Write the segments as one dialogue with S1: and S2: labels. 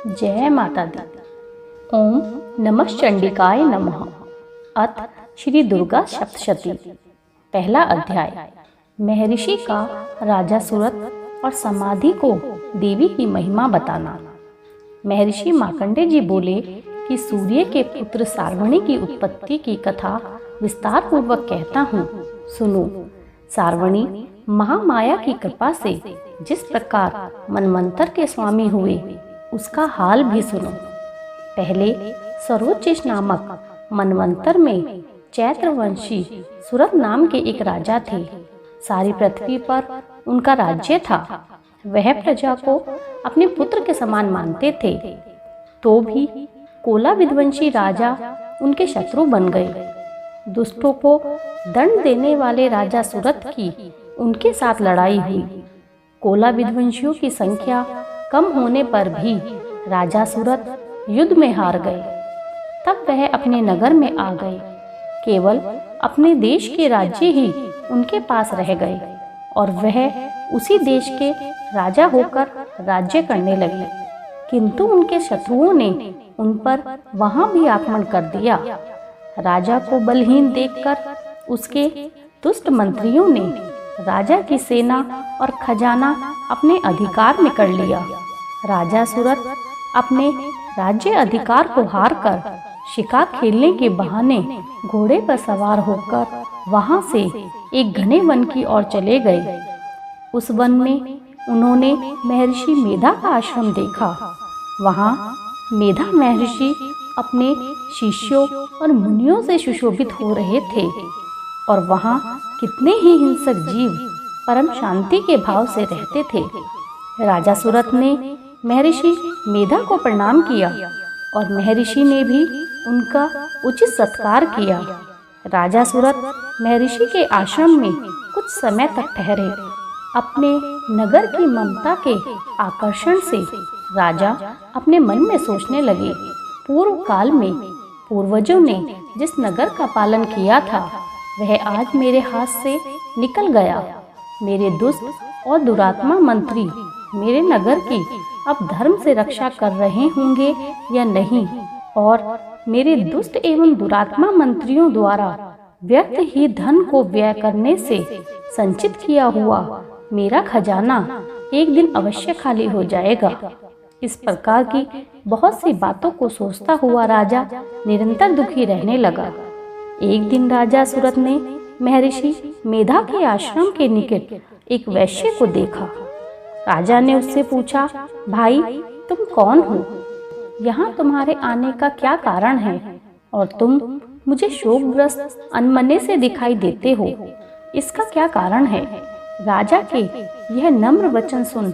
S1: जय माता दी। ओम नमः चंडिकाय नमः। अथ श्री दुर्गा सप्तशती। पहला अध्याय। महर्षि का राजा सूरत और समाधि को देवी की महिमा बताना। महर्षि मार्कंडेय जी बोले कि सूर्य के पुत्र सार्वणी की उत्पत्ति की कथा विस्तार पूर्वक कहता हूँ, सुनो। सार्वणी महामाया की कृपा से जिस प्रकार मनवंतर के स्वामी हुए उसका हाल भी सुनो। पहले सरोचिष नामक मनवंतर में चैत्रवंशी सूरत नाम के एक राजा थे। सारी पृथ्वी पर उनका राज्य था। वह प्रजा को अपने पुत्र के समान मानते थे, तो भी कोला विध्वंसी राजा उनके शत्रु बन गए। दुष्टों को दंड देने वाले राजा सूरत की उनके साथ लड़ाई हुई। कोला विध्वंसियों की संख्या कम होने पर भी राजा सूरत युद्ध में हार गए। तब वह अपने नगर में आ गए। केवल अपने देश के राज्य ही उनके पास रह गए और वह उसी देश के राजा होकर राज्य करने लगे। किंतु उनके शत्रुओं ने उन पर वहां भी आक्रमण कर दिया। राजा को बलहीन देखकर उसके दुष्ट मंत्रियों ने राजा की सेना और खजाना अपने अधिकार में कर लिया। राजा सूरत अपने राज्य अधिकार को हारकर शिकार खेलने के बहाने घोड़े पर सवार होकर वहां से एक घने वन की ओर चले गए। उस वन में उन्होंने महर्षि मेधा का आश्रम देखा। वहां मेधा महर्षि अपने शिष्यों और मुनियों से सुशोभित हो रहे थे और वहां कितने ही हिंसक जीव परम शांति के भाव से रहते थे। राजा सूरत ने महर्षि मेधा को प्रणाम किया और महर्षि ने भी उनका उचित सत्कार किया। राजा सूरत महर्षि के आश्रम में कुछ समय तक ठहरे। अपने नगर की ममता के आकर्षण से राजा अपने मन में सोचने लगे, पूर्व काल में पूर्वजों ने जिस नगर का पालन किया था वह आज मेरे हाथ से निकल गया। मेरे दुष्ट और दुरात्मा मंत्री मेरे नगर की अब धर्म से रक्षा कर रहे होंगे या नहीं, और मेरे दुष्ट एवं दुरात्मा मंत्रियों द्वारा व्यर्थ ही धन को व्यय करने से संचित किया हुआ मेरा खजाना एक दिन अवश्य खाली हो जाएगा। इस प्रकार की बहुत सी बातों को सोचता हुआ राजा निरंतर दुखी रहने लगा। एक दिन राजा सूरत ने महर्षि मेधा के आश्रम के निकट एक वैश्य को देखा। राजा ने उससे पूछा, भाई तुम कौन हो? यहाँ तुम्हारे आने का क्या कारण है और तुम मुझे शोकग्रस्त अनमने से दिखाई देते हो, इसका क्या कारण है? राजा के यह नम्र वचन सुन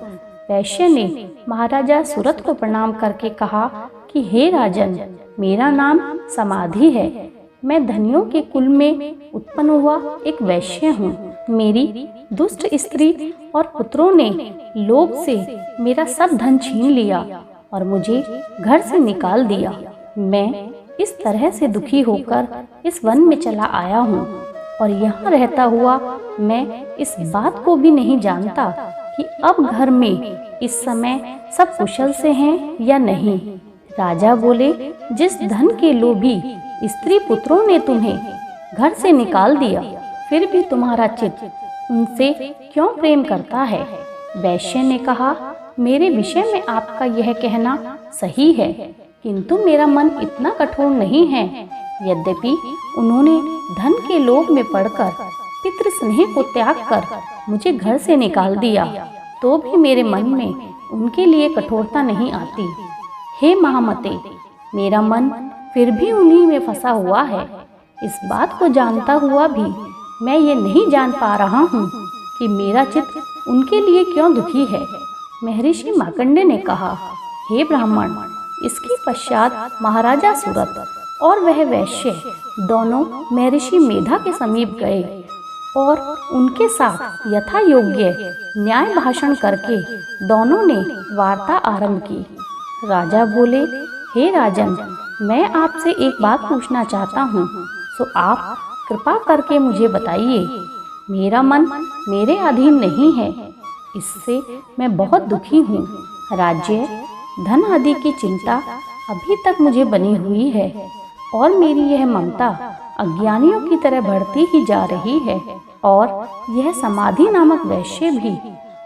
S1: वैश्य ने महाराजा सूरत को प्रणाम करके कहा कि हे राजन, मेरा नाम समाधि है। मैं धनियों के कुल में उत्पन्न हुआ एक वैश्य हूँ। मेरी दुष्ट स्त्री और पुत्रों ने लोभ से मेरा सब धन छीन लिया और मुझे घर से निकाल दिया। मैं इस तरह से दुखी होकर इस वन में चला आया हूँ और यहाँ रहता हुआ मैं इस बात को भी नहीं जानता कि अब घर में इस समय सब कुशल से हैं या नहीं। राजा बोले, जिस धन के लोभी स्त्री पुत्रों ने तुम्हें घर से निकाल दिया, फिर भी तुम्हारा चित्त उनसे क्यों प्रेम करता है? वैश्य ने कहा, मेरे विषय में आपका यह कहना सही है, किंतु मेरा मन इतना कठोर नहीं है। यद्यपि उन्होंने धन के लोभ में पड़कर पितृ स्नेह को त्याग कर मुझे घर से निकाल दिया, तो भी मेरे मन में उनके लिए कठोरता नहीं आती। हे महामते, मेरा मन फिर भी उन्हीं में फंसा हुआ है। इस बात को जानता हुआ भी मैं ये नहीं जान पा रहा हूँ कि मेरा चित्त उनके लिए क्यों दुखी है। महर्षि मार्कंडेय ने कहा, हे ब्राह्मण, इसके पश्चात महाराजा सूरत और वह वैश्य दोनों महर्षि मेधा के समीप गए और उनके साथ यथा योग्य न्याय भाषण करके दोनों ने वार्ता आरंभ की। राजा बोले, हे राजन, मैं आपसे एक बात पूछना चाहता हूँ, सो आप कृपा करके मुझे बताइए। मेरा मन मेरे अधीन नहीं है, इससे मैं बहुत दुखी हूँ। राज्य धन आदि की चिंता अभी तक मुझे बनी हुई है और मेरी यह ममता अज्ञानियों की तरह बढ़ती ही जा रही है। और यह समाधि नामक वैश्य भी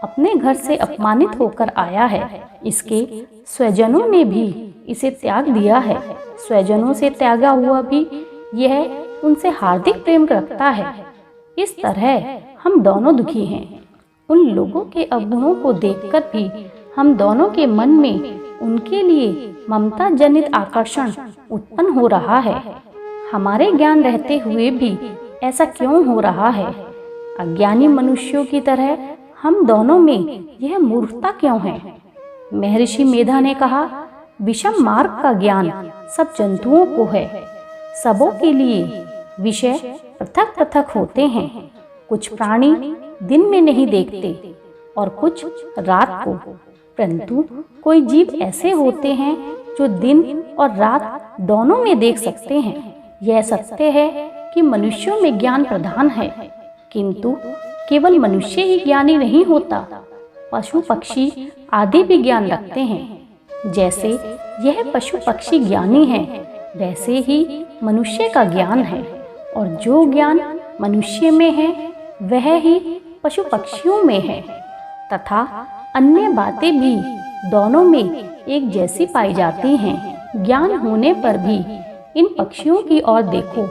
S1: अपने घर से अपमानित होकर आया है। इसके स्वजनों ने भी इसे त्याग दिया है। स्वजनों से त्यागा हुआ भी यह उनसे हार्दिक प्रेम रखता है। इस तरह हम दोनों दुखी हैं। उन लोगों के अवगुणों को देखकर भी हम दोनों के मन में उनके लिए ममता जनित आकर्षण उत्पन्न हो रहा है। हमारे ज्ञान रहते हुए भी ऐसा क्यों हो रहा है? अज्ञानी मनुष्यों की तरह हम दोनों में यह मूर्खता क्यों है? महर्षि मेधा ने कहा, विषम मार्ग का ज्ञान सब जंतुओं को है। सबों के लिए विषय पृथक पृथक होते हैं। कुछ प्राणी दिन में नहीं देखते और कुछ रात को, परंतु कोई जीव ऐसे होते हैं जो दिन और रात दोनों में देख सकते हैं। यह सत्य है कि मनुष्यों में ज्ञान प्रधान है, किंतु केवल मनुष्य ही ज्ञानी नहीं होता। पशु पक्षी आदि भी ज्ञान रखते हैं। जैसे यह पशु पक्षी ज्ञानी है, वैसे ही मनुष्य का ज्ञान है। और जो ज्ञान मनुष्य में है वह ही पशु पक्षियों में है, तथा अन्य बातें भी दोनों में एक जैसी पाई जाती हैं। ज्ञान होने पर भी इन पक्षियों की ओर देखो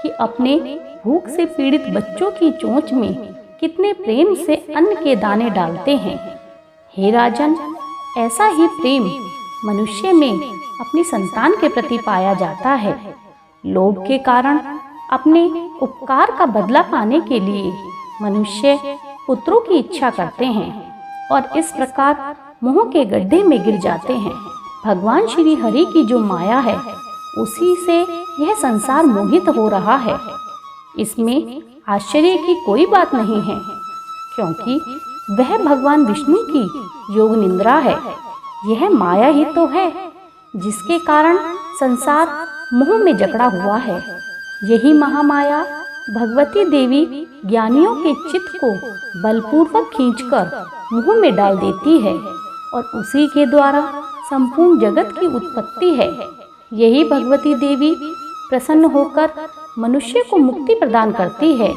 S1: कि अपने भूख से पीड़ित बच्चों की चोंच में कितने प्रेम से अन्न के दाने डालते हैं। हे राजन, ऐसा ही प्रेम मनुष्य में अपनी संतान के प्रति पाया जाता है। लोभ के कारण अपने उपकार का बदला पाने के लिए मनुष्य पुत्रों की इच्छा करते हैं और इस प्रकार मोह के गड्ढे में गिर जाते हैं। भगवान श्री हरि की जो माया है, उसी से यह संसार मोहित हो रहा है। इसमें आश्चर्य की कोई बात नहीं है, क्योंकि वह भगवान विष्णु की योग निद्रा है। यह माया ही तो है जिसके कारण संसार मोह में जकड़ा हुआ है। यही महामाया भगवती देवी ज्ञानियों के चित्त को बलपूर्वक खींचकर मुंह में डाल देती है और उसी के द्वारा संपूर्ण जगत की उत्पत्ति है। यही भगवती देवी प्रसन्न होकर मनुष्य को मुक्ति प्रदान करती है।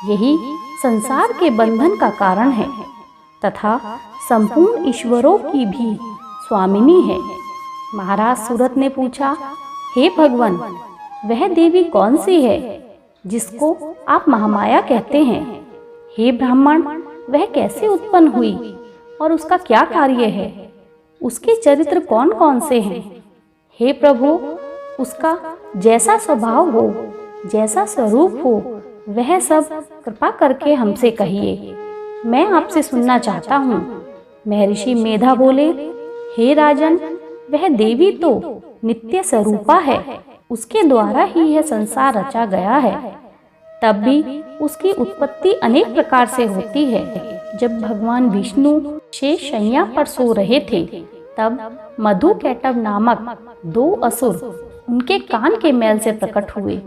S1: यही संसार के बंधन का कारण है तथा संपूर्ण ईश्वरों की भी स्वामिनी है। महाराज सूरत ने पूछा, हे भगवान, वह देवी कौन सी है जिसको आप महामाया कहते हैं? हे ब्राह्मण, वह कैसे उत्पन्न हुई और उसका क्या कार्य है? उसके चरित्र कौन कौन से हैं? हे प्रभु, उसका जैसा स्वभाव हो, जैसा स्वरूप हो, वह सब कृपा करके हमसे कहिए। मैं आपसे सुनना चाहता हूँ। महर्षि मेधा बोले, हे राजन, वह देवी तो नित्य स्वरूपा है। उसके द्वारा ही यह संसार रचा गया है। तब भी उसकी उत्पत्ति अनेक प्रकार से होती है। जब भगवान विष्णु शेष शैया पर सो रहे थे, तब मधुकैटभ नामक 2 असुर उनके कान के मैल से प्रकट हुए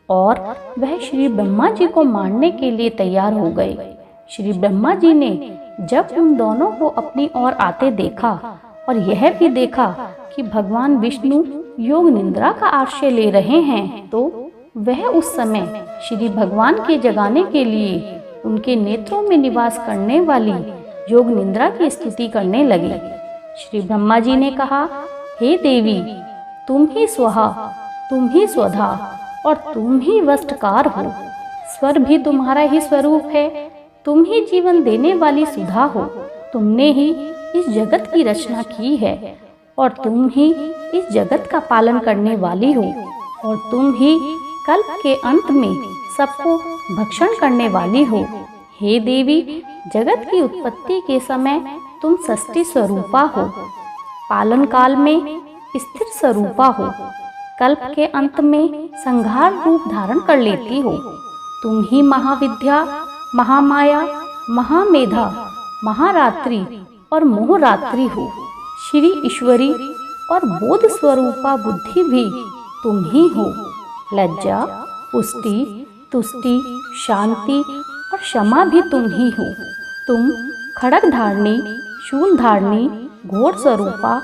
S1: और वह श्री ब्रह्मा जी को मारने के लिए तैयार हो गए। श्री ब्रह्मा जी ने जब उन दोनों को अपनी ओर आते देखा और यह भी देखा कि भगवान विष्णु योग निद्रा का आश्रय ले रहे हैं, तो वह उस समय श्री भगवान के जगाने के लिए उनके नेत्रों में निवास करने वाली योग निद्रा की स्तुति करने लगे। श्री ब्रह्मा जी ने कहा, हे देवी, तुम ही स्वहा, तुम ही स्वधा और तुम ही वष्टकार हो। स्वर भी तुम्हारा ही स्वरूप है। तुम ही जीवन देने वाली सुधा हो। तुमने ही इस जगत की रचना की है और तुम ही इस जगत का पालन करने वाली हो और तुम ही कल्प के अंत में सबको भक्षण करने वाली हो। हे देवी, जगत की उत्पत्ति के समय तुम षष्ठी स्वरूपा हो, पालन काल में स्थिर स्वरूपा हो, कल्प के अंत में संहार रूप धारण कर लेती हो। तुम ही महाविद्या, महामाया, महामेधा, महारात्रि और मोहरात्रि हो। श्री ईश्वरी और बोध स्वरूपा बुद्धि भी तुम ही हो। लज्जा, पुष्टि, तुष्टि, शांति और क्षमा भी तुम ही हो। तुम खड़ग धारणी, शूल धारणी, घोड़ स्वरूपा,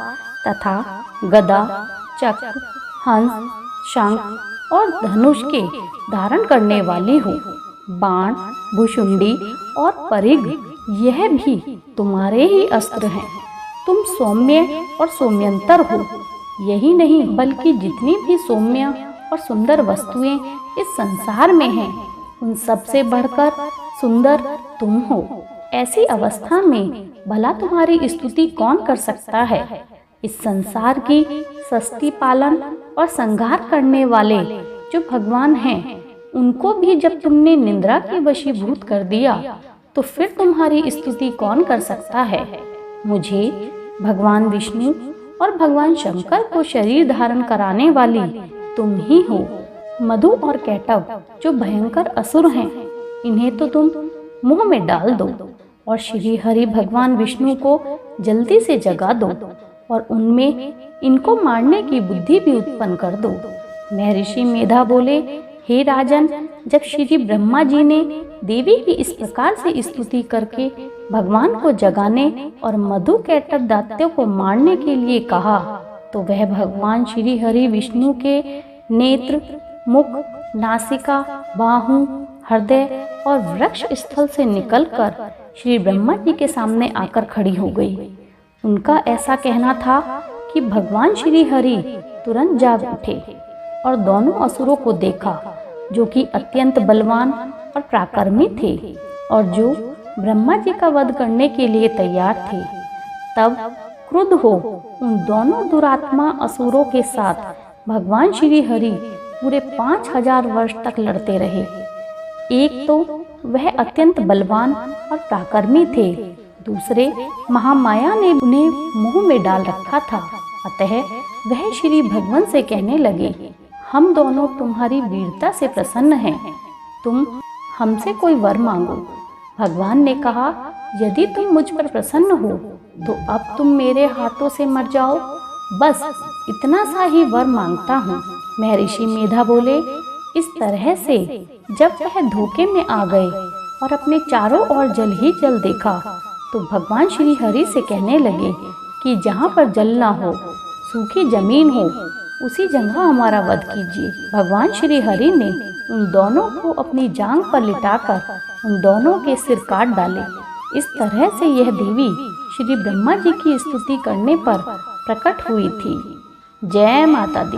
S1: तथा गदा, चक्र, हंस, शंख और धनुष के धारण करने वाली हो। बाण, भुशुंडी और परिघ यह भी तुम्हारे ही अस्त्र हैं। तुम सौम्य और सौम्यंतर हो। यही नहीं बल्कि जितनी भी सौम्य और सुंदर वस्तुएं इस संसार में हैं, उन सब से बढ़कर सुंदर तुम हो। ऐसी अवस्था में भला तुम्हारी स्तुति कौन कर सकता है। इस संसार की सृष्टि, पालन और संहार करने वाले जो भगवान हैं, उनको भी जब तुमने निंद्रा के वशीभूत कर दिया, तो फिर तुम्हारी स्तुति कौन कर सकता है। मुझे भगवान विष्णु और भगवान शंकर को शरीर धारण कराने वाली तुम ही हो। मधु और कैटव जो भयंकर असुर हैं, इन्हें तो तुम मुंह में डाल दो और श्री हरि भगवान विष्णु को जल्दी से जगा दो और उनमें इनको मारने की बुद्धि भी उत्पन्न कर दो। महर्षि मेधा बोले, हे राजन, जब श्री ब्रह्मा जी ने देवी की इस प्रकार से स्तुति करके भगवान को जगाने और मधु कैटव दैत्यों को मारने के लिए कहा, तो वह भगवान श्री हरि विष्णु के नेत्र, मुख, नासिका, बाहु, हृदय और वृक्ष स्थल से निकलकर श्री ब्रह्मा जी के सामने आकर खड़ी हो गई। उनका ऐसा कहना था कि भगवान श्री हरि तुरंत जाग उठे और दोनों असुरों को देखा, जो कि अत्यंत बलवान और पराक्रमी थे और जो ब्रह्मा जी का वध करने के लिए तैयार थे। तब क्रुद्ध हो उन दोनों दुरात्मा असुरों के साथ भगवान श्री हरि पूरे 5000 वर्ष तक लड़ते रहे। एक तो वह अत्यंत बलवान और पराक्रमी थे, दूसरे महामाया ने उन्हें मुंह में डाल रखा था। अतः वह श्री भगवान से कहने लगे, हम दोनों तुम्हारी वीरता से प्रसन्न हैं, तुम हमसे कोई वर मांगो। भगवान ने कहा, यदि तुम मुझ पर प्रसन्न हो तो अब तुम मेरे हाथों से मर जाओ, बस इतना सा ही वर मांगता हूँ। महर्षि मेधा बोले, इस तरह से जब वह धोखे में आ गए और अपने चारों ओर जल ही जल देखा, तो भगवान श्री हरि से कहने लगे कि जहाँ पर जल ना हो, सूखी जमीन हो, उसी जगह हमारा वध कीजिए। भगवान श्री हरि ने उन दोनों को अपनी जांघ पर लिटाकर उन दोनों के सिर काट डाले। इस तरह से यह देवी श्री ब्रह्मा जी की स्तुति करने पर प्रकट हुई थी। जय माता दी।